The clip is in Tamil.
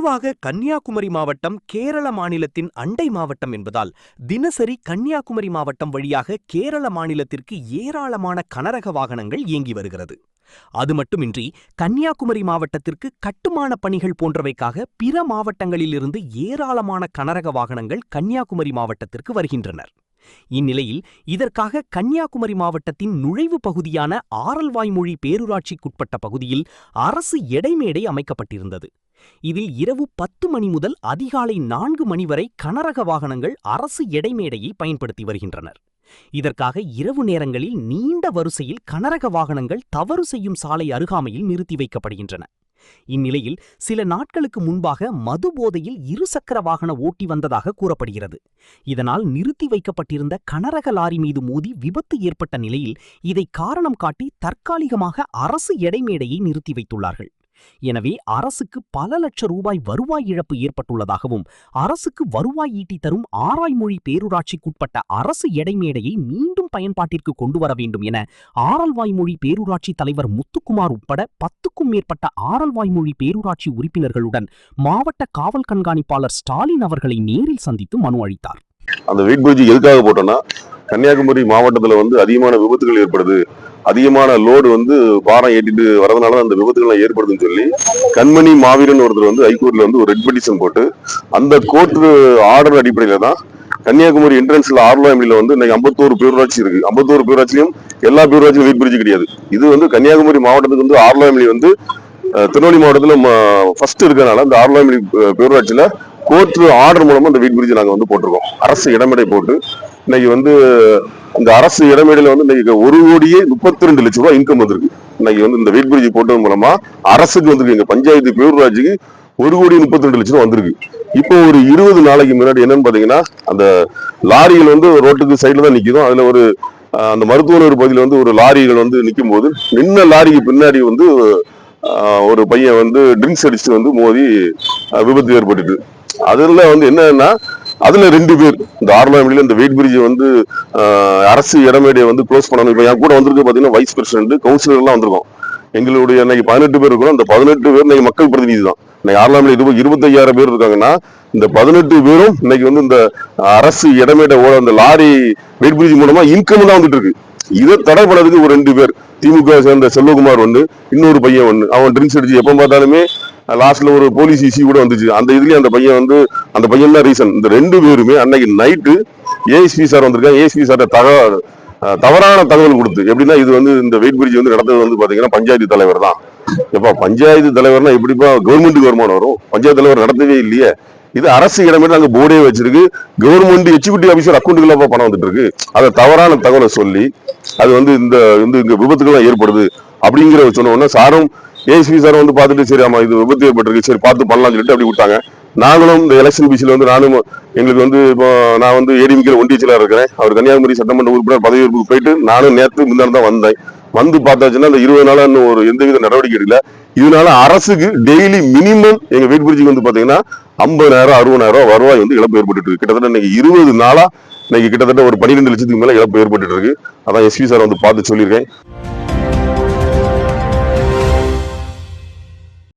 பொதுவாக கன்னியாகுமரி மாவட்டம் கேரள மாநிலத்தின் அண்டை மாவட்டம் என்பதால் தினசரி கன்னியாகுமரி மாவட்டம் வழியாக கேரள மாநிலத்திற்கு ஏராளமான கனரக வாகனங்கள் இயங்கி வருகிறது. அது மட்டுமின்றி கன்னியாகுமரி மாவட்டத்திற்கு கட்டுமான பணிகள் போன்றவைக்காக பிற மாவட்டங்களிலிருந்து ஏராளமான கனரக வாகனங்கள் கன்னியாகுமரி மாவட்டத்திற்கு வருகின்றனர். இந்நிலையில் இதற்காக கன்னியாகுமரி மாவட்டத்தின் நுழைவு பகுதியான ஆரல்வாய்மொழி பேரூராட்சிக்குட்பட்ட பகுதியில் அரசு எடைமேடை அமைக்கப்பட்டிருந்தது. இதில் இரவு 10 மணி முதல் அதிகாலை 4 மணி வரை கனரக வாகனங்கள் அரசு எடைமேடையை பயன்படுத்தி வருகின்றனர். இதற்காக இரவு நேரங்களில் நீண்ட வரிசையில் கனரக வாகனங்கள் தவறு செய்யும் சாலை அருகாமையில் நிறுத்தி வைக்கப்படுகின்றன. இந்நிலையில் சில நாட்களுக்கு முன்பாக மது போதையில் இருசக்கர வாகன ஓட்டி வந்ததாக கூறப்படுகிறது. இதனால் நிறுத்தி வைக்கப்பட்டிருந்த கனரக லாரி மீது மோதி விபத்து ஏற்பட்ட நிலையில் இதை காரணம் காட்டி தற்காலிகமாக அரசு எடைமேடையை நிறுத்தி வைத்துள்ளார்கள். எனவே அரசுக்கு பல லட்சம் ரூபாய் வருவாய் இழப்பு ஏற்பட்டுள்ளதாகவும் அரசுக்கு வருவாய் ஈட்டி தரும் ஆராய்மொழி பேரூராட்சிக்குட்பட்ட அரசு எடைமேடையை மீண்டும் பயன்பாட்டிற்கு கொண்டு வர வேண்டும் என ஆரல்வாய்மொழி பேரூராட்சி தலைவர் முத்துக்குமார் உட்பட 10க்கும் மேற்பட்ட ஆரல்வாய்மொழி பேரூராட்சி உறுப்பினர்களுடன் மாவட்ட காவல் கண்காணிப்பாளர் ஸ்டாலின் அவர்களை நேரில் சந்தித்து மனு அளித்தார். அந்த வெயிட் பிரிட்ஜ் எதுக்காக போட்டோம்னா, கன்னியாகுமரி மாவட்டத்தில் அதிகமான விபத்துகள் ஏற்படுது, அதிகமான லோடு பாரம் ஏற்றிட்டு வரதுனால அந்த விபத்துகள் ஏற்படுதுன்னு சொல்லி கண்மணி மாவீரன் ஒருத்தர் ஹைகோர்ட்ல ஒரு ரெட் பெட்டிஷன் போட்டு அந்த கோர்ட் ஆர்டர் அடிப்படையில தான் கன்னியாகுமரி என்ட்ரன்ஸ்ல ஆர்லாமில இன்னைக்கு 51 பேரூராட்சி இருக்கு. 51 பேரூராட்சியும் எல்லா பேரூராட்சியும் வெயிட் பிரிட்ஜ் கிடையாது. இது கன்னியாகுமரி மாவட்டத்துக்கு ஆர்லாமிலி திருநெல்வேலி மாவட்டத்தில் ஃபர்ஸ்ட் இருக்கனால அந்த ஆர்லாமிலி பேரூராட்சியில கோர்ட் ஆர்டர் மூலமா இந்த வெயிட் பிரிட்ஜ் நாங்க போட்டிருக்கோம். அரசு இடமேடை போட்டு இன்னைக்கு இந்த அரசு இடமேடையில இன்னைக்கு 1,32 லட்சம் ரூபாய் இன்கம் வந்திருக்கு. இன்னைக்கு இந்த வெயிட் பிரிட்ஜ் போட்டது மூலமா அரசுக்கு வந்திருக்கு, எங்க பஞ்சாயத்து பேரூராட்சிக்கு 1,32 லட்சம் ரூபாய் வந்திருக்கு. இப்போ ஒரு 20 நாளைக்கு முன்னாடி என்னன்னு பாத்தீங்கன்னா, அந்த லாரிகள் ரோட்டுக்கு சைட்ல தான் நிக்குதோ, அதுல அந்த மருத்துவர் பகுதியில் ஒரு லாரிகள் நிக்கும் போது நின்ன லாரிக்கு பின்னாடி ஒரு பையன் ட்ரிங்க்ஸ் அடிச்சுட்டு மோதி விபத்து ஏற்பட்டுட்டு, அதுல என்னன்னா அதுல 2 பேர் இந்த ஆர்லாமில இந்த வெயிட் பிரிட்ஜ் அரசு இடமேடையை க்ளோஸ் பண்ணணும். இப்ப என் கூட வந்திருக்கு பாத்தீங்கன்னா வைஸ் பிரசிடென்ட், கவுன்சிலர் எல்லாம் வந்திருக்கோம். எங்களுடைய இன்னைக்கு 18 பேர் இருக்கிறோம். அந்த 18 பேர் இன்னைக்கு மக்கள் பிரதிநிதி தான். இன்னைக்கு ஆர்லாமில 25,000 பேர் இருக்காங்கன்னா இந்த 18 பேரும் இன்னைக்கு இந்த அரசு இடமேடை அந்த லாரி வெயிட் பிரிட்ஜ் மூலமா இன்கம் தான் வந்துட்டு இருக்கு. இதை தடை பண்ணதுக்கு ஒரு 2 பேர், திமுக சேர்ந்த செல்வகுமார் இன்னொரு பையன் அவன் ட்ரிங்க்ஸ் அடிச்சு எப்ப பார்த்தாலுமே லாஸ்ட்ல ஒரு போலீஸ் இசி கூட வந்துச்சு. அந்த இதுலயும் அந்த பையன் தான் ரீசன். இந்த 2 பேருமே அன்னைக்கு நைட்டு ஏஎஸ்பி சார் வந்திருக்காங்க. ஏஎஸ்பி சார் தவறான தகவல் கொடுத்து, எப்படின்னா இது இந்த வெயிட் பிரிட்ஜ் நடந்தது பாத்தீங்கன்னா பஞ்சாயத்து தலைவர் தான். எப்ப பஞ்சாயத்து தலைவர்னா எப்படிப்பா கவர்மெண்ட்டுக்கு வருமானம் வரும்? பஞ்சாயத்து தலைவர் நடத்தவே இல்லையே. இது அரசு இடமே அங்க போர்டே வச்சிருக்கு. கவர்மெண்ட் எக்ஸிகியூட்டிவ் ஆபீசர் அக்கௌண்ட்டுக்குள்ள பணம் வந்துட்டு இருக்கு. அதை தவறான தகவலை சொல்லி அது இங்க விபத்துகள் ஏற்படுது அப்படிங்கிற சொன்ன உடனே சாரும் ஏஎஸ்பி சார் பார்த்துட்டு, சரி ஆமா இது விபத்து ஏற்பட்டிருக்கு, சரி பார்த்து பண்ணலாம் சொல்லிட்டு அப்படி விட்டாங்க. நாங்களும் இந்த எலெக்ஷன் பிசில நானும் எங்களுக்கு இப்போ நான் ஏடிஎம்கேல ஒன்றிய செயலாளர் இருக்கிறேன். அவர் கன்னியாகுமரி சட்டமன்ற உறுப்பினர் பதவியேற்புக்கு போயிட்டு நானும் நேற்று முன்னாடி தான் வந்தேன். பார்த்தாச்சுன்னா இந்த 20 நாளா இன்னும் ஒரு எந்தவித நடவடிக்கை எடுக்கல. இதனால அரசுக்கு டெய்லி மினிமம் எங்க வெயிட் பிரிட்ஜுக்கு பாத்தீங்கன்னா 50,000 60,000 வருவாய் இழப்பு ஏற்பட்டு இருக்கு. கிட்டத்தட்ட இன்னைக்கு 20 நாளா இன்னைக்கு கிட்டத்தட்ட ஒரு 12 லட்சத்துக்கு மேல இழப்பு ஏற்பட்டு இருக்கு. அதான் எஸ்பி சார் பார்த்து சொல்லியிருக்கேன்.